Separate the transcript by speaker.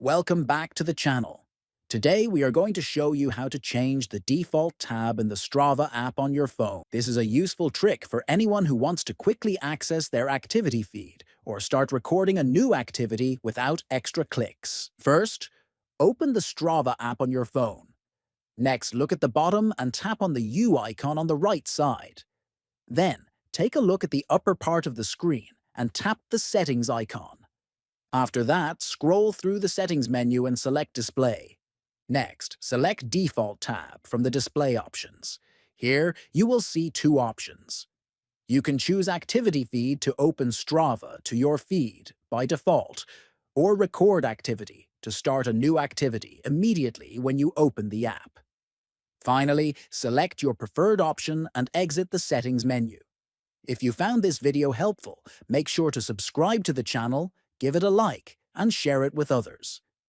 Speaker 1: Welcome back to the channel. Today we are going to show you how to change the default tab in the Strava app on your phone. This is a useful trick for anyone who wants to quickly access their activity feed or start recording a new activity without extra clicks. First, open the Strava app on your phone. Next, look at the bottom and tap on the U icon on the right side. Then, take a look at the upper part of the screen and tap the settings icon. After that, scroll through the settings menu and select Display. Next, select Default tab from the display options. Here, you will see two options. You can choose Activity Feed to open Strava to your feed by default, or Record Activity to start a new activity immediately when you open the app. Finally, select your preferred option and exit the settings menu. If you found this video helpful, make sure to subscribe to the channel, give it a like, and share it with others.